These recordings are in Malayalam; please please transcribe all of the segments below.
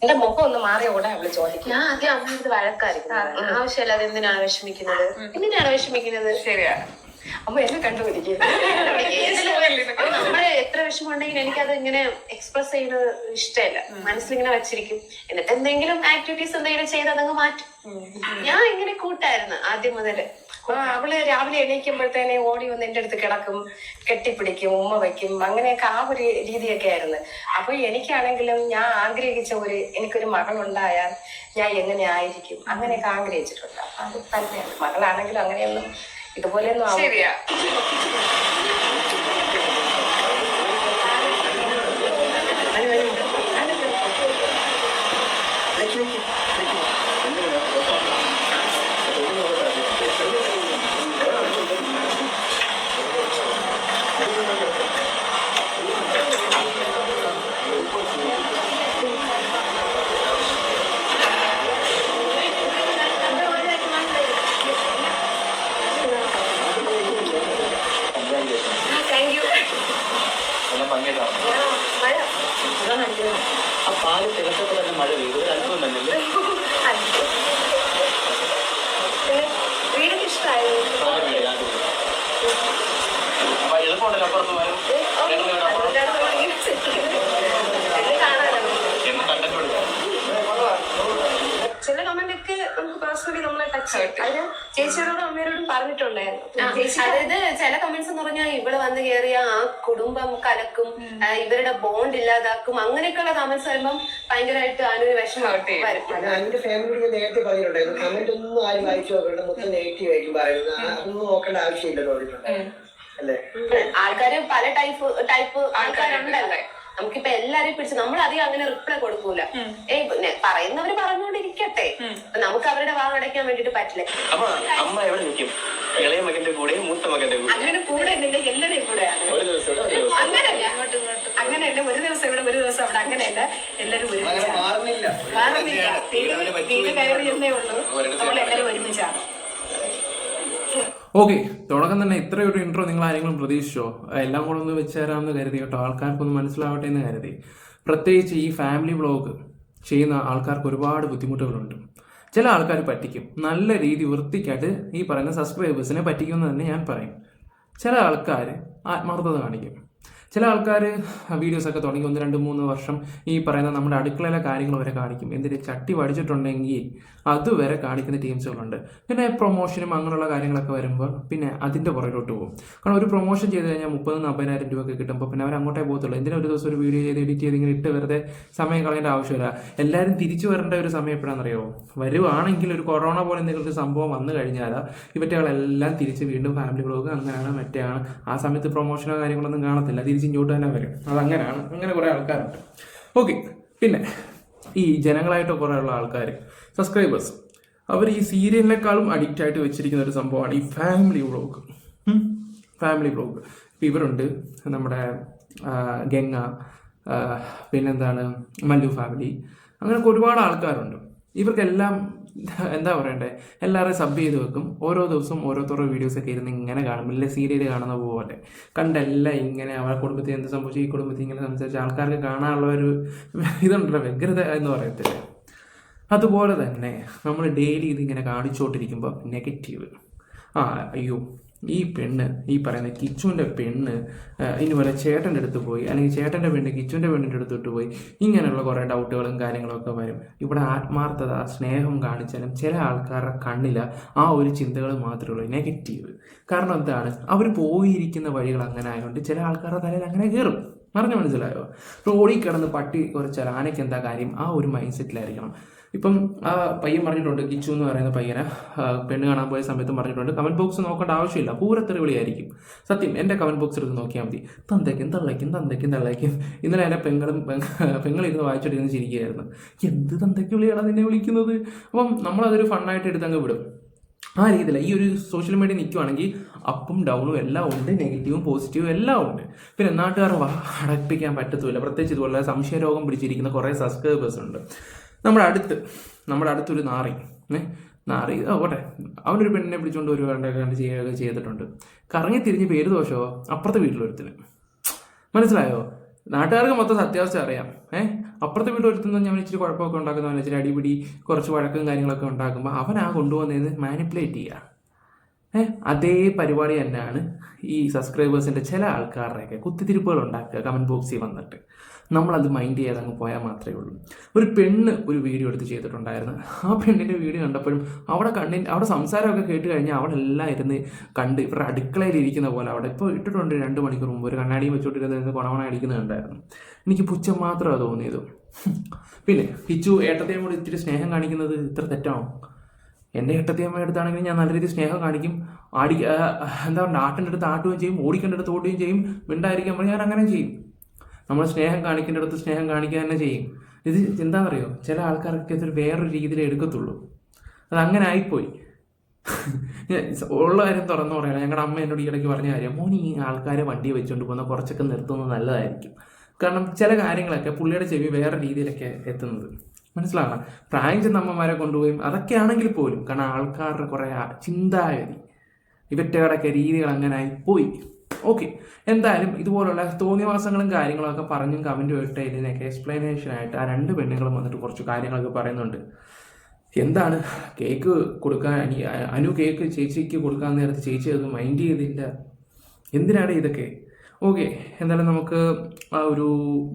എന്റെ മുഖം ഒന്ന് മാറിയ കൂടെ അവള് ചോദിക്കും. ഞാൻ ആദ്യം അമ്മയുടെ വഴക്കായിരിക്കും. ആവശ്യമില്ലാതെ എന്തിനാണ് വിഷമിക്കുന്നത്? ശരിയാണ്. അമ്മ എന്നെ കണ്ടുപിടിക്കും. നമ്മള് എത്ര വിഷമം ഉണ്ടെങ്കിലും എനിക്കത് ഇങ്ങനെ എക്സ്പ്രസ് ചെയ്യുന്നത് ഇഷ്ടമല്ല. മനസ്സിലിങ്ങനെ വെച്ചിരിക്കും. എന്നിട്ട് എന്തെങ്കിലും ആക്ടിവിറ്റീസ് എന്തെങ്കിലും ചെയ്ത് അതങ്ങ് മാറ്റും. ഞാൻ ഇങ്ങനെ കൂട്ടായിരുന്നു ആദ്യം മുതല്. അവള് രാവിലെ എണീക്കുമ്പോഴത്തേനെ ഓടി വന്ന് എന്റെ അടുത്ത് കിടക്കും, കെട്ടിപ്പിടിക്കും, ഉമ്മ വയ്ക്കും, അങ്ങനെയൊക്കെ ആ ഒരു രീതിയൊക്കെ ആയിരുന്നു. അപ്പൊ എനിക്കാണെങ്കിലും ഞാൻ ആഗ്രഹിച്ച എനിക്കൊരു മകളുണ്ടായാൽ ഞാൻ എങ്ങനെ ആയിരിക്കും അങ്ങനെയൊക്കെ ആഗ്രഹിച്ചിട്ടുണ്ട്. അപ്പൊ അത് തന്നെയാണ്. മകളാണെങ്കിലും അങ്ങനെയൊന്നും ഇതുപോലെയൊന്നും ആവില്ല. ആ പാല് തിളച്ചപ്പോൾ തന്നെ മഴ പെയ്തു. ഒരു അല്പം തന്നെയല്ലേ? വീടൊക്കെ ഇഷ്ടമായോ? എളുപ്പമുണ്ടല്ലോ അപ്പുറത്ത് പോയാലും ചില കമന്റ് ഒക്കെ നമുക്ക് പേഴ്സണലി നമ്മളെ ടച്ച് ചെയ്യും. അതിന് ചേച്ചിയോടും അമ്മയോടും പറഞ്ഞിട്ടുണ്ടായിരുന്നു. അതായത് ചില കമന്റ്സ് എന്ന് പറഞ്ഞാൽ ഇവിടെ വന്ന് കയറിയ ആ കുടുംബം കലക്കും, ഇവരുടെ ബോണ്ട് ഇല്ലാതാക്കും, അങ്ങനെയൊക്കെയുള്ള കമന്റ്സ് വരുമ്പം ഭയങ്കരമായിട്ട് അതിനൊരു വിഷമം വരും. അതിന്റെ ഫാമിലി നേരത്തെ പറഞ്ഞിട്ടുണ്ടായിരുന്നു. കമന്റ് ഒന്നും ആരും വായിച്ചു നോക്കണ്ട, മൊത്തം നെഗറ്റീവ് ആയിരിക്കും പറയുന്നത്. അതൊന്നും നോക്കേണ്ട ആവശ്യമില്ലെന്ന് പറഞ്ഞിട്ടുണ്ട് അല്ലേ? ആൾക്കാര് പല ടൈപ്പ് ആൾക്കാരുണ്ടല്ലേ. നമുക്കിപ്പോ എല്ലാരെയും പിടിച്ച് നമ്മൾ അധികം അങ്ങനെ റിപ്ലൈ കൊടുക്കൂല. പറയുന്നവര് പറഞ്ഞുകൊണ്ടിരിക്കട്ടെ, നമുക്ക് അവരുടെ വാങ്ങടയ്ക്കാൻ വേണ്ടിട്ട് പറ്റില്ല. അമ്മ എവിടെ നിൽക്കും? ഇളയ മകന്റെ കൂടെ മൂത്ത മകന്റെ കൂടെ? അങ്ങനെ കൂടെ എല്ലാവരുടെയും കൂടെയാണ്. അങ്ങനെയല്ല, അങ്ങനെയല്ല. ഒരു ദിവസം ഇവിടെ ഒരു ദിവസം അവിടെ, അങ്ങനെയല്ല. എല്ലാരും മാറുന്നില്ല. വീട് കയറിയെന്നേ ഉള്ളൂ. നമ്മളെല്ലാരും ഒരുമിച്ചാണ്. ഓക്കെ, തുടക്കം തന്നെ ഇത്രയൊരു ഇൻട്രോ നിങ്ങൾ ആരെങ്കിലും പ്രതീക്ഷിച്ചോ? എല്ലാം കൂടെ ഒന്ന് വെച്ച് തരാമെന്ന് കരുതി കേട്ടോ, ആൾക്കാർക്കൊന്ന് മനസ്സിലാവട്ടെ എന്ന് കരുതി. പ്രത്യേകിച്ച് ഈ ഫാമിലി വ്ളോഗ് ചെയ്യുന്ന ആൾക്കാർക്ക് ഒരുപാട് ബുദ്ധിമുട്ടുകളുണ്ട്. ചില ആൾക്കാർ പറ്റിക്കും, നല്ല രീതി വൃത്തിക്കായിട്ട് ഈ പറയുന്ന സബ്സ്ക്രൈബേഴ്സിനെ പറ്റിക്കുമെന്ന് തന്നെ ഞാൻ പറയും. ചില ആൾക്കാർ ആത്മാർത്ഥത കാണിക്കും. ചില ആൾക്കാർ വീഡിയോസൊക്കെ തുടങ്ങി 1, 2, 3 വർഷം ഈ പറയുന്ന നമ്മുടെ അടുക്കളയിലെ കാര്യങ്ങൾ വരെ കാണിക്കും. എന്തിന് ചട്ടി പഠിച്ചിട്ടുണ്ടെങ്കിൽ അതുവരെ കാണിക്കുന്ന ടീംസുകളുണ്ട്. പിന്നെ പ്രൊമോഷനും അങ്ങനെയുള്ള കാര്യങ്ങളൊക്കെ വരുമ്പോൾ പിന്നെ അതിൻ്റെ പുറകിലോട്ട് പോകും. കാരണം ഒരു പ്രൊമോഷൻ ചെയ്ത് കഴിഞ്ഞാൽ 30,000-40,000 രൂപയൊക്കെ കിട്ടുമ്പോൾ പിന്നെ അവർ അങ്ങോട്ടേ പോകത്തുള്ളൂ. എന്തിനാ ഒരു ദിവസം ഒരു വീഡിയോ ചെയ്ത് എഡിറ്റ് ചെയ്ത് ഇങ്ങനെ ഇട്ട് വെറുതെ സമയം കളയേണ്ട ആവശ്യമില്ല. എല്ലാവരും തിരിച്ചു വരേണ്ട ഒരു സമയം എപ്പോഴാണെന്നറിയോ? വരുവാണെങ്കിൽ ഒരു കൊറോണ പോലെ എന്തെങ്കിലും സംഭവം വന്നു കഴിഞ്ഞാൽ ഇവറ്റകളെല്ലാം തിരിച്ച് വീണ്ടും ഫാമിലി വ്ളോഗ് അങ്ങനെയാണ് മറ്റേയാണ്. ആ സമയത്ത് പ്രൊമോഷനോ കാര്യങ്ങളൊന്നും കാണത്തില്ല, ഇങ്ങോട്ട് തന്നെ വരും. അതങ്ങനെയാണ്. അങ്ങനെ കുറേ ആൾക്കാരുണ്ട്. ഓക്കെ, പിന്നെ ഈ ജനങ്ങളായിട്ട് കുറേ ഉള്ള ആൾക്കാർ, സബ്സ്ക്രൈബേഴ്സ്, അവർ ഈ സീരിയലിനേക്കാളും അഡിക്റ്റ് ആയിട്ട് വെച്ചിരിക്കുന്ന ഒരു സംഭവമാണ് ഈ ഫാമിലി വ്ളോഗ്. ഇപ്പം ഇവരുണ്ട്, നമ്മുടെ ഗംഗ, പിന്നെന്താണ് മല്ലു ഫാമിലി, അങ്ങനെയൊക്കെ ഒരുപാട് ആൾക്കാരുണ്ട്. ഇവർക്കെല്ലാം എന്താ പറയണ്ടേ, എല്ലാവരെയും സബ് ചെയ്ത് വെക്കും. ഓരോ ദിവസവും ഓരോരുത്തരുടെ വീഡിയോസൊക്കെ ഇരുന്ന് ഇങ്ങനെ കാണും. ഇല്ല സീരിയൽ കാണുന്ന പോലെ കണ്ടെല്ലാം ഇങ്ങനെ അവരുടെ കുടുംബത്തിൽ എന്ത് സംഭവിച്ചു, ഈ കുടുംബത്തിൽ ഇങ്ങനെ സംസാരിച്ച് ആൾക്കാർക്ക് കാണാനുള്ള ഒരു ഇതുണ്ടല്ലോ, വ്യഗ്രത എന്ന് പറയത്തില്ല. അതുപോലെ തന്നെ നമ്മൾ ഡെയിലി ഇതിങ്ങനെ കാണിച്ചുകൊണ്ടിരിക്കുമ്പോൾ നെഗറ്റീവ്. അയ്യോ ഈ പെണ്ണ്, ഈ പറയുന്ന കിച്ചുവിൻ്റെ പെണ്ണ് ഇതുപോലെ ചേട്ടൻ്റെ അടുത്ത് പോയി, അല്ലെങ്കിൽ ചേട്ടൻ്റെ പെണ്ണ് കിച്ചുവിൻ്റെ പെണ്ണിൻ്റെ അടുത്തോട്ട് പോയി, ഇങ്ങനെയുള്ള കുറേ ഡൗട്ടുകളും കാര്യങ്ങളൊക്കെ വരും. ഇവിടെ ആത്മാർത്ഥത, സ്നേഹം കാണിച്ചാലും ചില ആൾക്കാരുടെ കണ്ണിൽ ആ ഒരു ചിന്തകൾ മാത്രമേ ഉള്ളൂ, നെഗറ്റീവ്. കാരണം എന്താണ്, അവർ പോയിരിക്കുന്ന വഴികൾ അങ്ങനെ ആയതുകൊണ്ട് ചില ആൾക്കാരുടെ തലയിൽ അങ്ങനെ കയറും. മനസ്സിലായോ? റോഡിൽ കിടന്ന് പട്ടി കുറച്ചാൽ ആനയ്ക്ക് എന്താ കാര്യം, ആ ഒരു മൈൻഡ് സെറ്റിലായിരിക്കണം. ഇപ്പം ആ പയ്യൻ പറഞ്ഞിട്ടുണ്ട്, കിച്ചു എന്ന് പറയുന്ന പയ്യനെ പെണ്ണ് കാണാൻ പോയ സമയത്തും പറഞ്ഞിട്ടുണ്ട്, കമൻറ്റ് ബോക്സ് നോക്കേണ്ട ആവശ്യമില്ല, പൂരത്തെറിവിളിയായിരിക്കും. സത്യം, എൻ്റെ കമൻറ്റ് ബോക്സ് എടുത്ത് നോക്കിയാൽ മതി, തന്തയ്ക്കും തള്ളയ്ക്കും. ഇന്നലെ എൻ്റെ പെങ്ങളിരുന്ന് വായിച്ചിട്ടിരുന്ന് ചിരിക്കുകയായിരുന്നു. എന്ത് തന്തയ്ക്ക് വിളിയാണ് നിന്നെ വിളിക്കുന്നത്? അപ്പം നമ്മളതൊരു ഫണ്ണായിട്ട് എടുത്തങ്ങ് വിടും. ആ രീതിയിൽ ഈ ഒരു സോഷ്യൽ മീഡിയ നിൽക്കുവാണെങ്കിൽ അപ്പും ഡൗണും എല്ലാം ഉണ്ട്, നെഗറ്റീവും പോസിറ്റീവും എല്ലാം ഉണ്ട്. പിന്നെ നാട്ടുകാർ അടപ്പിക്കാൻ പറ്റത്തുമില്ല. പ്രത്യേകിച്ച് ഇതുപോലെ സംശയരോഗം പിടിച്ചിരിക്കുന്ന കുറേ സബ്സ്ക്രൈബേഴ്സ് ഉണ്ട്. നമ്മുടെ അടുത്തൊരു നാറി ഓട്ടെ, അവനൊരു പെണ്ണിനെ പിടിച്ചുകൊണ്ട് ഒരു കണ്ട് ചെയ്യുകയൊക്കെ ചെയ്തിട്ടുണ്ട്. കറങ്ങി തിരിഞ്ഞ് പേര് ദോഷമോ അപ്പുറത്തെ വീട്ടിലൊരുത്തിന്. മനസ്സിലായോ? നാട്ടുകാർക്ക് മൊത്തം സത്യാവസ്ഥ അറിയാം. അപ്പുറത്തെ വീട് ഒരുത്തുന്ന ഞാൻ ഇച്ചിരി കുഴപ്പമൊക്കെ ഉണ്ടാക്കുന്നവൻ, ഇച്ചിരി അടിപിടി കുറച്ച് വഴക്കും കാര്യങ്ങളൊക്കെ ഉണ്ടാക്കുമ്പോൾ അവനാ കൊണ്ടുവന്നതിന് മാനിപ്പുലേറ്റ് ചെയ്യുക. അതേ പരിപാടി തന്നെയാണ് ഈ സബ്സ്ക്രൈബേഴ്സിൻ്റെ ചില ആൾക്കാരുടെയൊക്കെ കുത്തിത്തിരിപ്പുകൾ ഉണ്ടാക്കുക കമൻറ്റ് ബോക്സിൽ വന്നിട്ട്. നമ്മളത് മൈൻഡ് ചെയ്യാതെ അങ്ങ് പോയാൽ മാത്രമേ ഉള്ളൂ. ഒരു പെണ്ണ് ഒരു വീഡിയോ എടുത്ത് ചെയ്തിട്ടുണ്ടായിരുന്നു. ആ പെണ്ണിൻ്റെ വീഡിയോ കണ്ടപ്പോഴും അവിടെ സംസാരമൊക്കെ കേട്ട് കഴിഞ്ഞാൽ അവളെല്ലാം ഇരുന്ന് കണ്ട് ഇവരുടെ അടുക്കളയിൽ ഇരിക്കുന്ന പോലെ അവിടെ ഇപ്പോൾ ഇട്ടിട്ടുണ്ട് 2 മണിക്കൂർ മുമ്പ് ഒരു കണ്ണാടിയും വെച്ചോണ്ടിരുന്ന് കൊണവണ അടിക്കുന്നുണ്ടായിരുന്നു. എനിക്ക് പുച്ഛം മാത്രമാണ് തോന്നിയത്. പിന്നെ കിച്ചു ഏട്ടത്തെയും കൂടി ഇത്തിരി സ്നേഹം കാണിക്കുന്നത് ഇത്ര തെറ്റാണോ? എൻ്റെ ഏട്ടത്തിയമ്മ എടുത്താണെങ്കിൽ ഞാൻ നല്ല രീതിയിൽ സ്നേഹം കാണിക്കും. എന്താ പറയുക, ആട്ടിൻ്റെ അടുത്ത് ആട്ടുകയും ചെയ്യും, ഓടിക്കേണ്ട അടുത്ത് ഓടുകയും ചെയ്യും, മിണ്ടായിരിക്കാൻ പറഞ്ഞാൽ ഞാൻ അങ്ങനെ ചെയ്യും. നമ്മൾ സ്നേഹം കാണിക്കേണ്ട അടുത്ത് സ്നേഹം കാണിക്കുക തന്നെ ചെയ്യും. ഇത് എന്താണെന്നറിയോ, ചില ആൾക്കാർക്ക് ഇതൊരു വേറൊരു രീതിയിൽ എടുക്കത്തുള്ളൂ. അതങ്ങനെ ആയിപ്പോയി. ഉള്ള കാര്യം തുറന്നു പറയാം. ഞങ്ങളുടെ അമ്മ എന്നോട് ഇടയ്ക്ക് പറഞ്ഞ കാര്യം, മോൻ ഈ ആൾക്കാരെ വണ്ടി വെച്ചുകൊണ്ട് പോകുന്ന കുറച്ചൊക്കെ നിർത്തുന്നത് നല്ലതായിരിക്കും. കാരണം ചില കാര്യങ്ങളൊക്കെ പുള്ളിയുടെ ചെവി വേറെ രീതിയിലൊക്കെ എത്തുന്നത് മനസ്സിലാക്കണം. പ്രായം ചെന്ന അമ്മമാരെ കൊണ്ടുപോയും അതൊക്കെ ആണെങ്കിൽ പോലും, കാരണം ആൾക്കാരുടെ കുറേ ചിന്താഗതി ഇവറ്റയുടെയൊക്കെ രീതികൾ അങ്ങനെ ആയിപ്പോയി. ഓക്കെ, എന്തായാലും ഇതുപോലുള്ള തോന്നിവാസങ്ങളും കാര്യങ്ങളൊക്കെ പറഞ്ഞും കമൻറ്റ് ഇട്ട് ഇതിനൊക്കെ എക്സ്പ്ലനേഷനായിട്ട് ആ 2 പെണ്ണുങ്ങളും വന്നിട്ട് കുറച്ച് കാര്യങ്ങളൊക്കെ പറയുന്നുണ്ട്. എന്താണ് കേക്ക് കൊടുക്കാൻ അനു കേക്ക് ചേച്ചിക്ക് കൊടുക്കാൻ നേരത്ത് ചേച്ചി അത് മൈൻഡ് ചെയ്തില്ല, എന്തിനാണ് ഇതൊക്കെ? ഓക്കെ, എന്തായാലും നമുക്ക് ആ ഒരു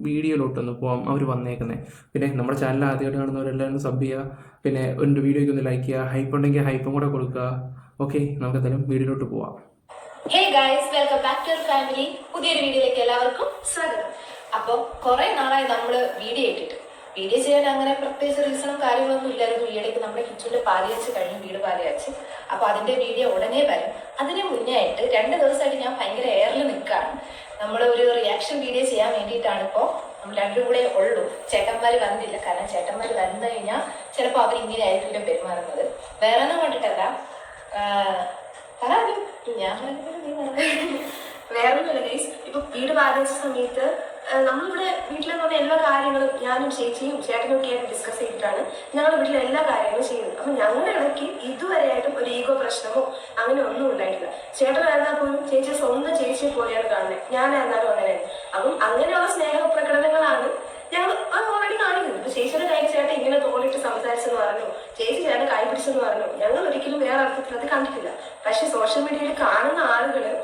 വീഡിയോയിലോട്ടൊന്ന് പോകാം. അവർ വന്നേക്കുന്നത്. പിന്നെ നമ്മുടെ ചാനൽ ആദ്യമായിട്ട് കാണുന്നവരെല്ലാവരും സബ് ചെയ്യുക. പിന്നെ എൻ്റെ വീഡിയോയ്ക്ക് ഒന്ന് ലൈക്ക് ചെയ്യുക. ഹൈപ്പ് ഉണ്ടെങ്കിൽ ഹൈപ്പും കൂടെ കൊടുക്കുക. ഓക്കെ, നമുക്ക് എന്തായാലും വീഡിയോയിലോട്ട് പോവാം. Hey guys, welcome back to family. പുതിയൊരു വീഡിയോയിലേക്ക് എല്ലാവർക്കും സ്വാഗതം. അപ്പോൾ കുറേ നാളായി നമ്മൾ വീഡിയോ ചെയ്യാൻ അങ്ങനെ പ്രത്യേകിച്ച് റീസണും കാര്യങ്ങളൊന്നും ഇല്ലായിരുന്നു. ഈയിടയ്ക്ക് നമ്മുടെ കിച്ചണിൽ പാലിയച്ച് കഴിഞ്ഞു, വീട് പാലിയച്ച്. അപ്പോൾ അതിൻ്റെ വീഡിയോ ഉടനെ വരും. അതിന് മുന്നേ ആയിട്ട് 2 ദിവസമായിട്ട് ഞാൻ ഭയങ്കര എയറിൽ നിൽക്കുകയാണ്. നമ്മൾ ഒരു റിയാക്ഷൻ വീഡിയോ ചെയ്യാൻ വേണ്ടിയിട്ടാണ് ഇപ്പോൾ നമ്മൾ 2 കൂടെ ഉള്ളൂ. ചേട്ടന്മാർ വന്നില്ല. കാരണം ചേട്ടന്മാർ വന്നു കഴിഞ്ഞാൽ ചിലപ്പോൾ അവരിങ്ങനെ ആയിരിക്കും പെരുമാറുന്നത്. വേറെ ഒന്നും കണ്ടിട്ടല്ല, ഞാൻ വേറൊന്നുമില്ല ഗൈസ്. ഇപ്പൊ വീട് പാലിച്ച സമയത്ത് നമ്മളിവിടെ വീട്ടിലെന്ന് പറഞ്ഞ എല്ലാ കാര്യങ്ങളും ഞാനും ചേച്ചിയും ചേട്ടനും ഒക്കെ ആയിട്ട് ഡിസ്കസ് ചെയ്തിട്ടാണ് ഞങ്ങളുടെ വീട്ടിലെ എല്ലാ കാര്യങ്ങളും ചെയ്യുന്നത്. അപ്പൊ ഞങ്ങളുടെ ഇടയ്ക്ക് ഇതുവരെയായിട്ടും ഒരു ഈഗോ പ്രശ്നമോ അങ്ങനെ ഒന്നും ഉണ്ടായിട്ടില്ല. ചേട്ടനായിരുന്നാൽ പോലും ചേച്ചി സ്വന്തം ചേച്ചിയെ പോലെയാണ് കാണുന്നത്, ഞാനായിരുന്നാലും അങ്ങനെയാണ്. അപ്പം അങ്ങനെയുള്ള സ്നേഹപ്രകടനങ്ങളാണ് ഞങ്ങൾ ഓൾറെഡി കാണിക്കുന്നത്. ഇപ്പൊ ചേച്ചിയുടെ കൈ ചേട്ടൻ ഇങ്ങനെ തോന്നിട്ട് സംസാരിച്ചെന്ന് പറഞ്ഞു, ചേച്ചി ചേട്ടൻ കൈ പിടിച്ചെന്ന് പറഞ്ഞു. ഞങ്ങൾ ഒരിക്കലും വേറെ അർത്ഥത്തിൽ അത് കണ്ടിട്ടില്ല. പക്ഷെ സോഷ്യൽ മീഡിയയിൽ കാണുന്ന ആളുകള്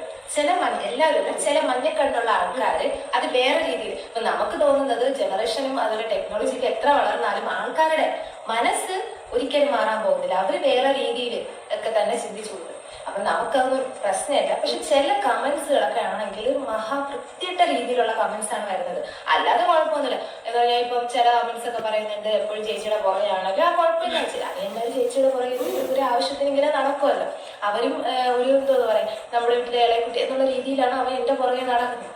എല്ലാവരും ചില മഞ്ഞക്കണ്ണുള്ള ആൾക്കാര് അത് വേറെ രീതിയിൽ. ഇപ്പൊ നമുക്ക് തോന്നുന്നത് ജനറേഷനും അതുപോലെ ടെക്നോളജിക്ക് എത്ര വളർന്നാലും ആൾക്കാരുടെ മനസ്സ് ഒരിക്കലും മാറാൻ പോകുന്നില്ല. അവര് വേറെ രീതിയിൽ ഒക്കെ തന്നെ ചിന്തിച്ചു കൊടുക്കും. അപ്പൊ നമുക്കതൊന്നും പ്രശ്നമില്ല. പക്ഷെ ചില കമന്റ്സുകളൊക്കെ ആണെങ്കിൽ വൃത്തിയിട്ട രീതിയിലുള്ള കമന്റ്സ് ആണ് വരുന്നത്. അല്ലാതെ കുഴപ്പമൊന്നുമില്ല. എന്താ പറയാ, ഇപ്പം ചില കമന്റ്സ് ഒക്കെ പറയുന്നുണ്ട് എപ്പോഴും ചേച്ചിയുടെ പുറകെയാണല്ലോ. ആ കുഴപ്പമില്ല, അതെന്തായാലും ചേച്ചിയുടെ പുറകെ ഒരു ആവശ്യത്തിന് ഇങ്ങനെ നടക്കുമല്ലോ. അവരും ഒരു എന്താ പറയാ, നമ്മുടെ വീട്ടിലെ ഇളയക്കുട്ടി എന്നുള്ള രീതിയിലാണ് അവൻ എന്റെ പുറകെ നടക്കുന്നത്.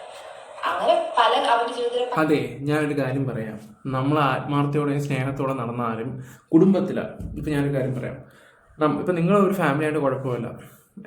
അങ്ങനെ പല അവന്റെ ജീവിതത്തിൽ. അതെ, ഞാനൊരു കാര്യം പറയാം. നമ്മൾ ആത്മാർത്ഥയോടെയും സ്നേഹത്തോടെ നടന്നാലും കുടുംബത്തിലാണ്. ഇപ്പം ഞാനൊരു കാര്യം പറയാം. ഇപ്പം നിങ്ങളൊരു ഫാമിലിയായിട്ട് കുഴപ്പമില്ല.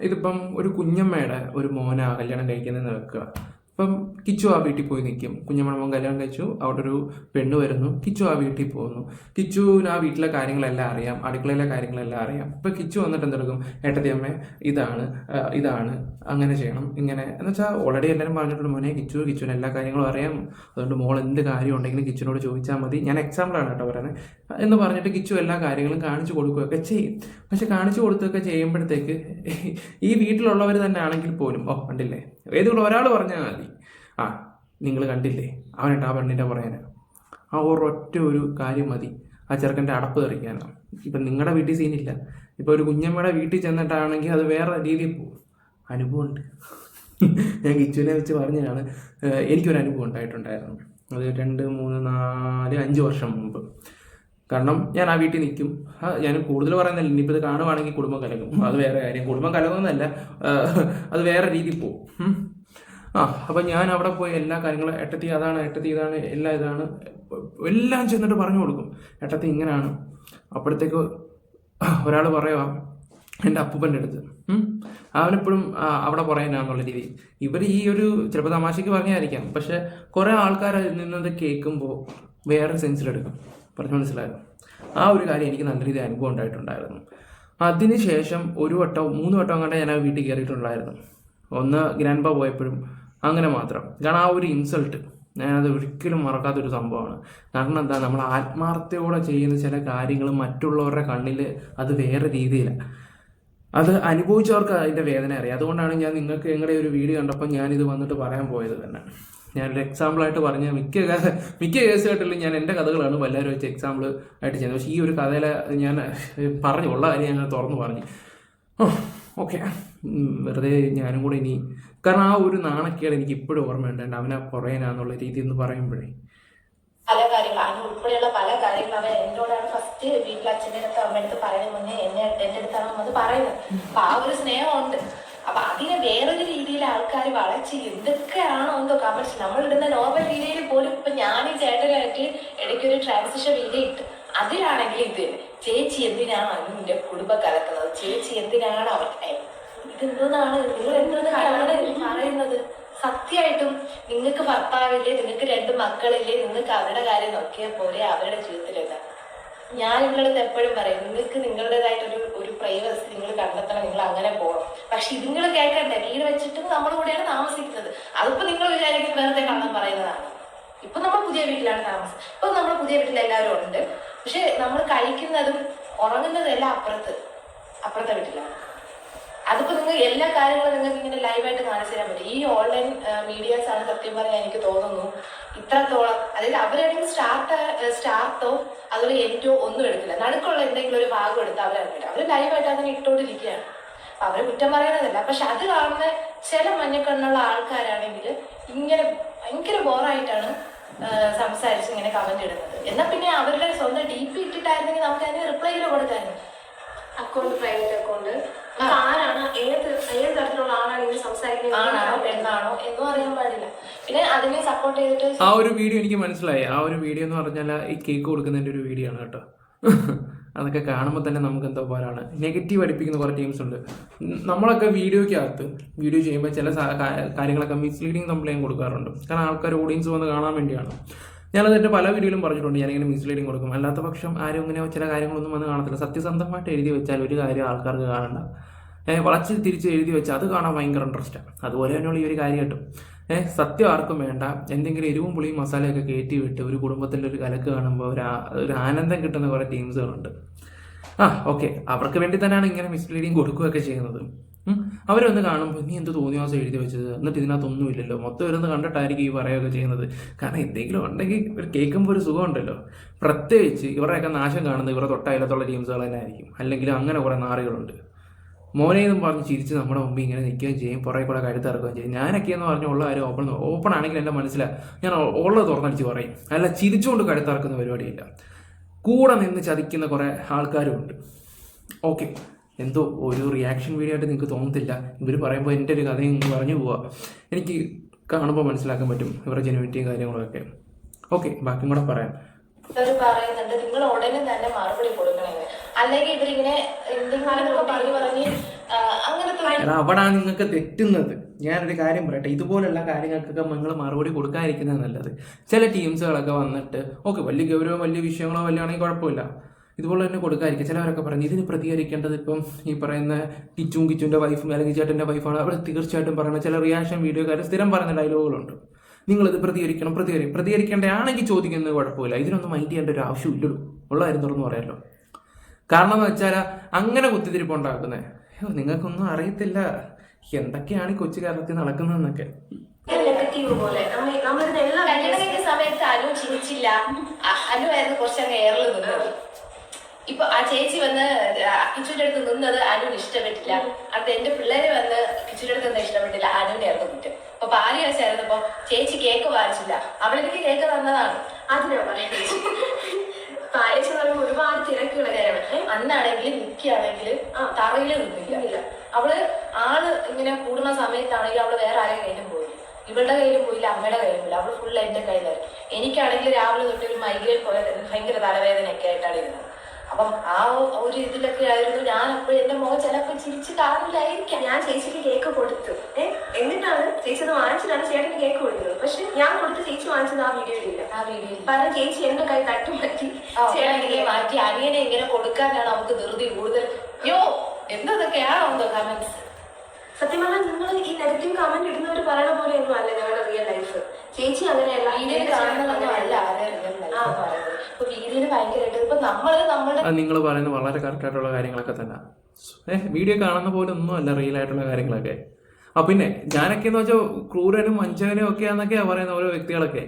ഇതിപ്പം ഒരു കുഞ്ഞമ്മയുടെ ഒരു മോനാ കല്യാണം കഴിക്കുന്നതെന്ന് വെക്കുക. ഇപ്പം കിച്ചു ആ വീട്ടിൽ പോയി നിൽക്കും. കുഞ്ഞമ്മയുടെ മോൻ കല്യാണം കഴിച്ചു, അവിടെ ഒരു പെണ്ണ് വരുന്നു. കിച്ചു ആ വീട്ടിൽ പോകുന്നു. കിച്ചുവിന് ആ വീട്ടിലെ കാര്യങ്ങളെല്ലാം അറിയാം, അടുക്കളയിലെ കാര്യങ്ങളെല്ലാം അറിയാം. ഇപ്പം കിച്ചു വന്നിട്ട് എന്തെടുക്കും, ഏട്ടത്തിയമ്മ ഇതാണ് അങ്ങനെ ചെയ്യണം ഇങ്ങനെ എന്ന് വെച്ചാൽ ഓൾറെഡി എല്ലാവരും പറഞ്ഞിട്ടുണ്ട്, മോനെ കിച്ചുവിന് എല്ലാ കാര്യങ്ങളും അറിയാം, അതുകൊണ്ട് മോൾ എന്ത് കാര്യം ഉണ്ടെങ്കിലും കിച്ചുവിനോട് ചോദിച്ചാൽ മതി. ഞാൻ എക്സാമ്പിളാണ് കേട്ടോ പറയുന്നത് എന്ന് പറഞ്ഞിട്ട് കിച്ചു എല്ലാ കാര്യങ്ങളും കാണിച്ചു കൊടുക്കുകയൊക്കെ ചെയ്യും. പക്ഷെ കാണിച്ചു കൊടുക്കുകയൊക്കെ ചെയ്യുമ്പോഴത്തേക്ക് ഈ വീട്ടിലുള്ളവർ തന്നെ ആണെങ്കിൽ പോലും കണ്ടില്ലേ, ഏതുകൂടെ ഒരാൾ പറഞ്ഞാൽ മതി, നിങ്ങൾ കണ്ടില്ലേ അവനിട്ട് ആ പെണ്ണിൻ്റെ പറയാനാണ്. ആ ഒരൊറ്റ ഒരു കാര്യം മതി ആ ചെറുക്കൻ്റെ അടപ്പ് തെറിക്കാനാണ്. ഇപ്പം നിങ്ങളുടെ വീട്ടിൽ സീനില്ല. ഇപ്പോൾ ഒരു കുഞ്ഞമ്മയുടെ വീട്ടിൽ ചെന്നിട്ടാണെങ്കിൽ അത് വേറെ രീതിയിൽ പോകും. അനുഭവമുണ്ട്. ഞാൻ കിച്ചുവിനെ വെച്ച് പറഞ്ഞതാണ്. എനിക്കൊരു അനുഭവം ഉണ്ടായിട്ടുണ്ടായിരുന്നു. അത് 2, 3, 4, 5 വർഷം മുമ്പ്. കാരണം ഞാൻ ആ വീട്ടിൽ നിൽക്കും. ഞാൻ കൂടുതൽ പറയുന്നില്ല, ഇനിയിപ്പോൾ ഇത് കാണുവാണെങ്കിൽ കുടുംബം കലകും, അത് വേറെ കാര്യം. കുടുംബം കലകുന്നല്ല, അത് വേറെ രീതിയിൽ പോകും. അപ്പം ഞാൻ അവിടെ പോയി എല്ലാ കാര്യങ്ങളും ഏട്ടത്തി അതാണ്, ഏട്ടത്തി ഇതാണ്, എല്ലാം ചെന്നിട്ട് പറഞ്ഞു കൊടുക്കും. ഏട്ടത്തി ഇങ്ങനെയാണ്. അപ്പോഴത്തേക്ക് ഒരാൾ പറയുക എൻ്റെ അപ്പൂപ്പൻ്റെ അടുത്ത്, അവനെപ്പോഴും അവിടെ പറയാനാന്നുള്ള രീതി. ഇവർ ഈ ഒരു ചിലപ്പോൾ തമാശയ്ക്ക് പറഞ്ഞായിരിക്കാം, പക്ഷെ കുറേ ആൾക്കാർ നിന്നത് കേൾക്കുമ്പോൾ വേറെ സെൻസിലെടുക്കും. പറഞ്ഞു മനസ്സിലായോ? ആ ഒരു കാര്യം എനിക്ക് നല്ല രീതിയിൽ അനുഭവം ഉണ്ടായിട്ടുണ്ടായിരുന്നു. അതിനുശേഷം 1 വട്ടം 3 വട്ടം കണ്ട ഞാൻ ആ വീട്ടിൽ കയറിയിട്ടുണ്ടായിരുന്നു. ഒന്ന് ഗ്രാൻഡ് പാ പോയപ്പോഴും അങ്ങനെ മാത്രം. കാരണം ആ ഒരു ഇൻസൾട്ട് ഞാനത് ഒരിക്കലും മറക്കാത്തൊരു സംഭവമാണ്. കാരണം എന്താ, നമ്മൾ ആത്മാർത്ഥയോടെ ചെയ്യുന്ന ചില കാര്യങ്ങൾ മറ്റുള്ളവരുടെ കണ്ണിൽ അത് വേറെ രീതിയിലാണ്. അത് അനുഭവിച്ചവർക്ക് അതിൻ്റെ വേദന അറിയാം. അതുകൊണ്ടാണ് ഞാൻ നിങ്ങൾക്ക് നിങ്ങളുടെ ഒരു വീഡിയോ കണ്ടപ്പോൾ ഞാനിത് വന്നിട്ട് പറയാൻ പോയത് തന്നെ. ഞാനൊരു എക്സാമ്പിളായിട്ട് പറഞ്ഞ മിക്ക കേസുകെട്ടിലും ഞാൻ എൻ്റെ കഥകളാണ് എല്ലാവരും വെച്ച് എക്സാമ്പിൾ ആയിട്ട് ചെയ്യുന്നത്. പക്ഷേ ഈ ഒരു കഥയിൽ ഞാൻ പറഞ്ഞു ഉള്ള കാര്യം ഞാൻ തുറന്നു പറഞ്ഞു. ഓക്കെ, വെറുതെ ഞാനും കൂടെ ഇനി, കാരണം ആ ഒരു നാണക്കേട് എനിക്ക് ഇപ്പോഴും ഓർമ്മയുണ്ട്. അവനെ പുറയനാന്നുള്ള രീതി എന്ന് പറയുമ്പോഴേ പല കാര്യങ്ങൾ അതിന് ഉൾപ്പെടെയുള്ള പല കാര്യങ്ങൾ അവൻ എന്നോടാണ് ഫസ്റ്റ് വീട്ടിൽ അച്ഛൻ്റെ അടുത്ത് അമ്മയുടെ അടുത്ത് പറയുന്ന മുന്നേ എൻ്റെ അടുത്താണ് വന്നത് പറയുന്നത്. അപ്പൊ ആ ഒരു സ്നേഹമുണ്ട്. അപ്പൊ അതിനെ വേറൊരു രീതിയിൽ ആൾക്കാർ വളച്ച് എന്തൊക്കെയാണോ എന്തോ കമന്റ്സ് നമ്മളിടുന്ന നോർമൽ രീതിയിൽ പോലും. ഇപ്പൊ ഞാൻ ഈ ചേട്ടനായിട്ട് ഇടയ്ക്കൊരു ട്രാൻസിഷൻ വീഡിയോ ഇട്ട്, അതിലാണെങ്കിൽ ഇത് ചേച്ചി എന്തിനാണ് അതിന്റെ കുടുംബം കലക്കുന്നത്, ചേച്ചി എന്തിനാണ് അവർക്ക് ഇതെന്താണ് നിങ്ങൾ എന്താണ് പറയുന്നത്. സത്യമായിട്ടും നിങ്ങൾക്ക് ഭർത്താവില്ലേ, നിങ്ങൾക്ക് 2 മക്കളില്ലേ, നിങ്ങൾക്ക് അവരുടെ കാര്യം നോക്കിയാൽ പോലെ അവരുടെ ജീവിതത്തിലല്ല. ഞാൻ നിങ്ങളടുത്ത് എപ്പോഴും പറയും, നിങ്ങൾക്ക് നിങ്ങളുടേതായിട്ടൊരു പ്രൈവസി നിങ്ങൾ കണ്ടെത്തണം, നിങ്ങൾ അങ്ങനെ പോകണം. പക്ഷെ ഇത് നിങ്ങൾ കേൾക്കണ്ടേ, വീട് വെച്ചിട്ട് നമ്മുടെ കൂടെയാണ് താമസിക്കുന്നത്. അതിപ്പോ നിങ്ങൾ വിചാരിക്കും വെറുതെ കള്ളം പറയുന്നതാണ്. ഇപ്പൊ നമ്മൾ പുതിയ വീട്ടിലാണ് താമസം. ഇപ്പൊ നമ്മൾ പുതിയ വീട്ടിൽ എല്ലാവരും ഉണ്ട്. പക്ഷെ നമ്മൾ കഴിക്കുന്നതും ഉറങ്ങുന്നതും എല്ലാം അപ്പുറത്തെ വീട്ടിലാണ്. അതിപ്പോ നിങ്ങൾ എല്ലാ കാര്യങ്ങളും നിങ്ങൾക്ക് ഇങ്ങനെ ലൈവായിട്ട് കാണിച്ചു തരാൻ പറ്റും. ഈ ഓൺലൈൻ മീഡിയാസ് ആണ് സത്യം പറയാൻ എനിക്ക് തോന്നുന്നു ഇത്രത്തോളം. അതായത് അവരാണെങ്കിൽ സ്റ്റാർട്ടോ അതുപോലെ എൻറ്റോ ഒന്നും എടുക്കില്ല, നടുക്കുള്ള എന്തെങ്കിലും ഒരു ഭാഗം എടുത്ത് അവരെടുക്കില്ല. അവർ ലൈവായിട്ട് അതിനെ ഇട്ടോണ്ടിരിക്കുകയാണ്. അവരെ കുറ്റം പറയുന്നതല്ല. പക്ഷെ അത് കാണുന്ന ചില മഞ്ഞക്കണ്ണുള്ള ആൾക്കാരാണെങ്കിൽ ഇങ്ങനെ ഭയങ്കര ബോറായിട്ടാണ് സംസാരിച്ച് ഇങ്ങനെ കമന്റ് ഇടുന്നത്. എന്നാൽ പിന്നെ അവരുടെ സ്വന്തം DP ഇട്ടിട്ടായിരുന്നെങ്കിൽ നമുക്ക് അതിന് റിപ്ലൈ കൊടുക്കായിരുന്നു. അക്കൗണ്ട് പ്രൈവറ്റ് അക്കൗണ്ട് ആരാണ്, ഏത് തരത്തിലുള്ള ആളാണ് ഇങ്ങനെ സംസാരിക്കുന്നത്, ആണാണോ പെണ്ണാണോ എന്നും അറിയാൻ പാടില്ല. പിന്നെ അതിനെ സപ്പോർട്ട് ചെയ്തിട്ട് ആ ഒരു വീഡിയോ എനിക്ക് മനസ്സിലായി. ആ ഒരു വീഡിയോ എന്ന് പറഞ്ഞാൽ ഈ കേക്ക് കൊടുക്കുന്നതിൻ്റെ ഒരു വീഡിയോ ആണ് കേട്ടോ. അതൊക്കെ കാണുമ്പോൾ തന്നെ നമുക്ക് എന്തോ പോലാണ്. നെഗറ്റീവ് അടിപ്പിക്കുന്ന കുറേ ടീംസ് ഉണ്ട്. നമ്മളൊക്കെ വീഡിയോ ചെയ്യുമ്പോൾ ചില കാര്യങ്ങളൊക്കെ മിസ്ലീഡിങ് കംപ്ലയിൻറ്റ് കൊടുക്കാറുണ്ട്. കാരണം ആൾക്കാർ ഓഡിയൻസ് വന്ന് കാണാൻ വേണ്ടിയാണ്. ഞാനത് എൻ്റെ പല വീഡിയോയിലും പറഞ്ഞിട്ടുണ്ട്, ഞാനിങ്ങനെ മിസ്ലീഡിങ് കൊടുക്കും. അല്ലാത്ത പക്ഷം ആരും ഇങ്ങനെ ചില കാര്യങ്ങളൊന്നും വന്ന് കാണത്തില്ല. സത്യസന്ധമായിട്ട് എഴുതി വെച്ചാൽ ഒരു കാര്യം ആൾക്കാർക്ക് കാണണ്ട. വളച്ച് തിരിച്ച് എഴുതി വെച്ചാൽ അത് കാണാൻ ഭയങ്കര ഇൻട്രസ്റ്റാണ്. അതുപോലെ തന്നെയുള്ള ഈ ഒരു കാര്യം കിട്ടും. സത്യം ആർക്കും വേണ്ട. എന്തെങ്കിലും എരിവും പുളിയും മസാലയൊക്കെ കയറ്റി വിട്ട് ഒരു കുടുംബത്തിൻ്റെ ഒരു കലക്ക് കാണുമ്പോൾ ഒരു ആനന്ദം കിട്ടുന്ന കുറേ ടീംസുകളുണ്ട്. ഓക്കെ, അവർക്ക് വേണ്ടി തന്നെയാണ് ഇങ്ങനെ മിസ്ലീഡിങ് കൊടുക്കുകയൊക്കെ ചെയ്യുന്നത്. അവരൊന്ന് കാണുമ്പോൾ നീ എന്ത് തോന്നിയാസം എഴുതി വെച്ചത്, എന്നിട്ട് ഇതിനകത്തൊന്നും ഇല്ലല്ലോ, മൊത്തം ഇരുന്ന് കണ്ടിട്ടായിരിക്കും ഈ പറയുകയൊക്കെ ചെയ്യുന്നത്. കാരണം എന്തെങ്കിലും ഉണ്ടെങ്കിൽ ഒരു കേൾക്കുമ്പോൾ ഒരു സുഖമുണ്ടല്ലോ. പ്രത്യേകിച്ച് ഇവരുടെയൊക്കെ നാശം കാണുന്നത് ഇവരുടെ തൊട്ടയിലത്തുള്ള ടീംസുകൾ തന്നെ ആയിരിക്കും. അല്ലെങ്കിൽ അങ്ങനെ കുറേ നാറികളുണ്ട്. മോനെന്നും പറഞ്ഞ് ചിരിച്ച് നമ്മുടെ മുമ്പ് ഇങ്ങനെ നിൽക്കുകയും ചെയ്യും, പുറകെ കൂടെ കഴുത്തിറക്കുകയും ചെയ്യും. ഞാനൊക്കെ എന്ന് പറഞ്ഞാൽ ഉള്ള കാര്യം ഓപ്പൺ ആണെങ്കിൽ എൻ്റെ മനസ്സിലാണ് ഞാൻ ഉള്ളത് തുറന്നടിച്ച് പറയും. അല്ല ചിരിച്ചുകൊണ്ട് കഴുത്തിറക്കുന്ന പരിപാടിയില്ല. കൂടെ നിന്ന് ചതിക്കുന്ന കുറേ ആൾക്കാരും ഉണ്ട്. ഓക്കെ, എന്തോ ഒരു റിയാക്ഷൻ വീഡിയോ ആയിട്ട് നിങ്ങൾക്ക് തോന്നത്തില്ല. ഇവർ പറയുമ്പോൾ എൻ്റെ ഒരു കഥയും പറഞ്ഞു പോവുക. എനിക്ക് കാണുമ്പോൾ മനസ്സിലാക്കാൻ പറ്റും ഇവരുടെ ജെനുവിറ്റിയും കാര്യങ്ങളൊക്കെ. ഓക്കെ, ബാക്കിയും കൂടെ പറയാം. പറയുന്നുണ്ട് നിങ്ങൾ ഉടനെ തന്നെ മറുപടി കൊടുക്കണമെന്ന്, അല്ലെങ്കിൽ ഇവരിങ്ങനെ എന്തെങ്കിലും പറഞ്ഞ് അങ്ങനത്തെ അവിടാണ് നിങ്ങൾക്ക് തെറ്റുന്നത്. ഞാനൊരു കാര്യം പറയട്ടെ, ഇതുപോലുള്ള കാര്യങ്ങൾക്കൊക്കെ നിങ്ങൾ മറുപടി കൊടുക്കാതിരിക്കുന്നത് നല്ലത്. ചില ടീംസുകളൊക്കെ വന്നിട്ട് ഓക്കെ വലിയ ഗൗരവം വലിയ വിഷയങ്ങളോ വല്ലതാണെങ്കിൽ കുഴപ്പമില്ല, ഇതുപോലെ തന്നെ കൊടുക്കാതിരിക്കും. ചിലവരൊക്കെ പറയുന്നത് ഇതിന് പ്രതികരിക്കേണ്ടത് ഇപ്പം ഈ പറയുന്ന കിച്ചുൻ്റെ വൈഫും അല്ലെങ്കിൽ ചേട്ടൻ്റെ വൈഫാണ്. അവിടെ തീർച്ചയായിട്ടും പറയുന്ന ചില റിയാക്ഷൻ വീഡിയോക്കാർ സ്ഥിരം പറയുന്ന ഡയലോഗുകളുണ്ട്. നിങ്ങളിത് പ്രതികരിക്കേണ്ടതാണെങ്കിൽ ചോദിക്കുന്നത് കുഴപ്പമില്ല, ഇതിനൊന്നും മൈൻഡ് ചെയ്യേണ്ട ഒരു ആവശ്യമില്ലല്ലോ, ഉള്ള കാര്യം തുറന്നു പറയാമല്ലോ. കാരണം എന്ന് വെച്ചാൽ അങ്ങനെ കുത്തിത്തിരിപ്പുണ്ടാക്കുന്നത് നിങ്ങൾക്കൊന്നും അറിയത്തില്ല എന്തൊക്കെയാണ് ഈ കൊച്ചു കേരളത്തിൽ നടക്കുന്നതെന്നൊക്കെ. സമയത്ത് അനു ചിരിച്ചില്ല, അനു ആയിരുന്നു കുറച്ചങ്ങ് എയറിൽ നിന്നത്. ഇപ്പൊ ആ ചേച്ചി വന്ന് കിച്ചുവിന്റെ അടുത്ത് നിന്നത് അനുവിന് ഇഷ്ടപ്പെട്ടില്ല. അടുത്ത് എന്റെ പിള്ളേര് വന്ന് കിച്ചുവിന്റെ അടുത്ത് ഒന്നും ഇഷ്ടപ്പെട്ടില്ല, അനുവിന്റെ ആയിരുന്നു കുറ്റം. അപ്പൊ പാല് കാശായിരുന്നപ്പോ ചേച്ചി കേക്ക് വാങ്ങിച്ചില്ല, അവളെനിക്ക് കേക്ക് തന്നതാണ്. അതിനാ പറയാം ചേച്ചി. പായസം പറയുമ്പോൾ ഒരുപാട് തിരക്കുള്ള കാര്യമാണ്. അന്നാണെങ്കിൽ നിൽക്കുകയാണെങ്കിൽ തറയിൽ നിന്നില്ല. അവള് ആള് ഇങ്ങനെ കൂടുന്ന സമയത്താണെങ്കിൽ അവള് വേറെ ആരെയും കയ്യിലും പോയില്ല, ഇവളുടെ കയ്യിലും പോയില്ല, അമ്മയുടെ കയ്യിലും പോയില്ല. അവള് ഫുൾ എന്റെ കയ്യിലായിരുന്നു. എനിക്കാണെങ്കിൽ രാവിലെ തൊട്ട് ഒരു മൈഗ്രെയിൻ പോലെ ഭയങ്കര തലവേദനയൊക്കെ ആയിട്ടാണ് ഇരുന്നത്. അപ്പം ആ ഒരു ഇതിലൊക്കെ ആയിരുന്നു ഞാൻ. അപ്പോൾ എന്റെ മോൻ ചിലപ്പോൾ ചിരിച്ച് കാണില്ലായിരിക്കാം. ഞാൻ ചേച്ചിക്ക് കേക്ക് കൊടുത്തു, എന്നിട്ടാണ് ചേച്ചി അത് വാങ്ങിച്ചിട്ടാണ് ചേട്ടന് കേക്ക് കൊടുക്കുന്നത്. പക്ഷെ ഞാൻ കൊടുത്ത് ചേച്ചി വാങ്ങിച്ചത് ആ വീഡിയോയിലില്ല. കാരണം ചേച്ചി എന്റെ കൈ തട്ടി മാറ്റി അനിയനെ ഇങ്ങനെ കൊടുക്കാനാണ് നമുക്ക് ധൃതി കൂടുതൽ. യോ എന്തൊക്കെയാണോ എന്തോ കമന്റ്സ്. സത്യം പറഞ്ഞാൽ നിങ്ങൾ ഈ നെഗറ്റീവ് കമന്റ് ഇടുന്നവർ പറയണ പോലെയൊന്നും അല്ല ഞങ്ങളുടെ റിയൽ ലൈഫ്. ചേച്ചി അങ്ങനെയല്ല, വീഡിയോയിൽ കാണുന്നതൊന്നും അല്ല ഇപ്പൊ വീഡിയോയിൽ ഭയങ്കരമായിട്ട് ഇപ്പൊ നമ്മളുടെ അത് നിങ്ങൾ പറയുന്നത് വളരെ കറക്റ്റായിട്ടുള്ള കാര്യങ്ങളൊക്കെ തന്നെ. വീഡിയോ കാണുന്ന പോലെ ഒന്നും അല്ല റിയൽ ആയിട്ടുള്ള കാര്യങ്ങളൊക്കെ. പിന്നെ ഞാനൊക്കെ എന്ന് വെച്ചാൽ ക്രൂരനും വഞ്ചകനും ഒക്കെയാന്നൊക്കെയാ പറയുന്ന ഓരോ വ്യക്തികളൊക്കെ.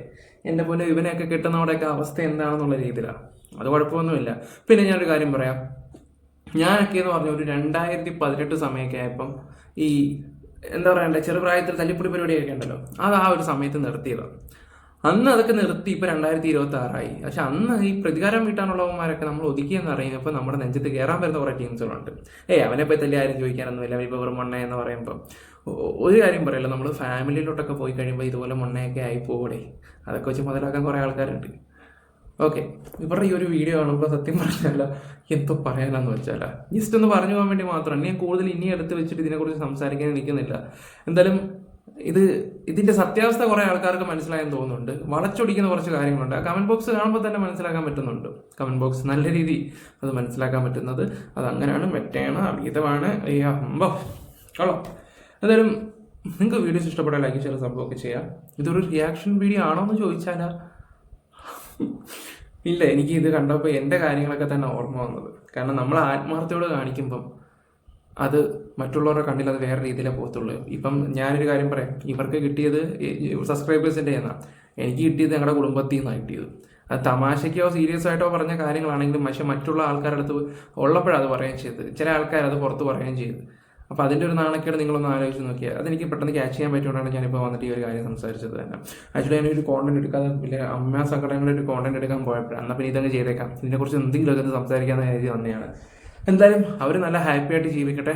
എൻ്റെ പോലെ ഇവനെയൊക്കെ കിട്ടുന്നവിടെയൊക്കെ അവസ്ഥ എന്താണെന്നുള്ള രീതിയിലാണ്. അത് കുഴപ്പമൊന്നുമില്ല. പിന്നെ ഞാനൊരു കാര്യം പറയാം. ഞാനൊക്കെ എന്ന് പറഞ്ഞ ഒരു 2018 സമയമൊക്കെ ആയപ്പം ഈ എന്താ പറയണ്ടേ ചെറുപ്രായത്തിൽ തല്ലിപ്പൊടി പരിപാടിയൊക്കെ ഉണ്ടല്ലോ, അത് ആ ഒരു സമയത്ത് നിർത്തിയതാണ്. അന്ന് അതൊക്കെ നിർത്തി ഇപ്പം 2026 പക്ഷെ അന്ന് ഈ പ്രതികാരം വീട്ടാനുള്ളവന്മാരൊക്കെ നമ്മൾ ഒതുക്കിയെന്ന് അറിയുമ്പോൾ നമ്മുടെ നെഞ്ചത്ത് കയറാൻ വരുന്ന കുറേ ടീംസുകളുണ്ട്. അവനെ പോയി തല്ലി ആരും ചോദിക്കാനൊന്നുമില്ല, ഇപ്പോൾ വെറും മണ്ണ എന്ന് പറയുമ്പോൾ ഒരു കാര്യം പറയല്ലോ, നമ്മൾ ഫാമിലിയിലോട്ടൊക്കെ പോയി കഴിയുമ്പോൾ ഇതുപോലെ മണ്ണയൊക്കെ ആയി പോകണേ, അതൊക്കെ വെച്ച് മുതലാക്കാൻ കുറേ ആൾക്കാരുണ്ട്. ഓക്കെ, ഇവരുടെ ഈ ഒരു വീഡിയോ കാണുമ്പോൾ സത്യം പറഞ്ഞല്ല എന്തോ പറയാനാന്ന് വെച്ചാൽ ജസ്റ്റ് ഒന്ന് പറഞ്ഞു പോകാൻ വേണ്ടി മാത്രമാണ്. ഞാൻ കൂടുതൽ ഇനി എടുത്ത് വെച്ചിട്ട് ഇതിനെക്കുറിച്ച് സംസാരിക്കാൻ നിൽക്കുന്നില്ല. എന്തായാലും ഇതിന്റെ സത്യാവസ്ഥ കുറെ ആൾക്കാർക്ക് മനസ്സിലായെന്ന് തോന്നുന്നുണ്ട്. വളച്ചൊടിക്കുന്ന കുറച്ച് കാര്യങ്ങളുണ്ട്. ആ കമന്റ് ബോക്സ് കാണുമ്പോൾ തന്നെ മനസ്സിലാക്കാൻ പറ്റുന്നുണ്ട്. കമന്റ് ബോക്സ് നല്ല രീതി അത് മനസ്സിലാക്കാൻ പറ്റുന്നത് അത് അങ്ങനെയാണ്, മെറ്റയാണ്, അവിഹിതമാണ്, അമ്പോ കളോ. എന്തായാലും നിങ്ങൾക്ക് വീഡിയോസ് ഇഷ്ടപ്പെട്ടാൽ ലൈക്ക് ചെയ്യുന്ന സംഭവമൊക്കെ ചെയ്യാം. ഇതൊരു റിയാക്ഷൻ വീഡിയോ ആണോ എന്ന് ചോദിച്ചാൽ ഇല്ല, എനിക്ക് ഇത് കണ്ടപ്പോൾ എൻ്റെ കാര്യങ്ങളൊക്കെ തന്നെ ഓർമ്മ വന്നത്. കാരണം നമ്മൾ ആത്മാർത്ഥയോട് കാണിക്കുമ്പം അത് മറ്റുള്ളവരുടെ കണ്ണിൽ അത് വേറെ രീതിയിലേ പോകത്തുള്ളൂ. ഇപ്പം ഞാനൊരു കാര്യം പറയാം, ഇവർക്ക് കിട്ടിയത് സബ്സ്ക്രൈബേഴ്സിൻ്റെ എന്നാണ്, എനിക്ക് കിട്ടിയത് ഞങ്ങളുടെ കുടുംബത്തിൽ നിന്നാണ് കിട്ടിയത്. അത് തമാശയ്ക്കോ സീരിയസ് ആയിട്ടോ പറഞ്ഞ കാര്യങ്ങളാണെങ്കിലും പക്ഷെ മറ്റുള്ള ആൾക്കാരുടെ അടുത്ത് ഉള്ളപ്പോഴത് പറയുകയും ചെയ്തത്. ചില ആൾക്കാർ അത് പുറത്ത് പറയുകയും ചെയ്തു. അപ്പോൾ അതിൻ്റെ ഒരു നാണക്കേട് നിങ്ങളൊന്ന് ആലോചിച്ച് നോക്കിയാൽ അതെനിക്ക് പെട്ടെന്ന് ക്യാച്ച് ചെയ്യാൻ പറ്റുകൊണ്ടാണ് ഞാനിപ്പോൾ വന്നിട്ട് ഈ ഒരു കാര്യം സംസാരിച്ചത് തന്നെ. ആക്ച്വലി ഞാനൊരു കോണ്ടന്റ് എടുക്കാതെ വലിയ അമ്മ സങ്കടങ്ങളുടെ ഒരു കോണ്ടന്റ് എടുക്കാൻ പോയപ്പോഴാണ് എന്നാൽ പിന്നെ ഇതങ്ങ് ചെയ്തേക്കാം, ഇതിനെക്കുറിച്ച് എന്തെങ്കിലുമൊക്കെ സംസാരിക്കാമെന്ന് കരുതി തന്നെയാണ്. എന്തായാലും അവർ നല്ല ഹാപ്പി ആയിട്ട് ജീവിക്കട്ടെ,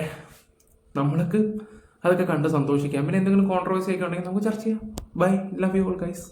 നമ്മൾക്ക് അതൊക്കെ കണ്ട് സന്തോഷിക്കാം. പിന്നെ എന്തെങ്കിലും കോൺട്രവേഴ്സി ഒക്കെ ഉണ്ടെങ്കിൽ നമുക്ക് ചർച്ച ചെയ്യാം. Bye, love you all guys.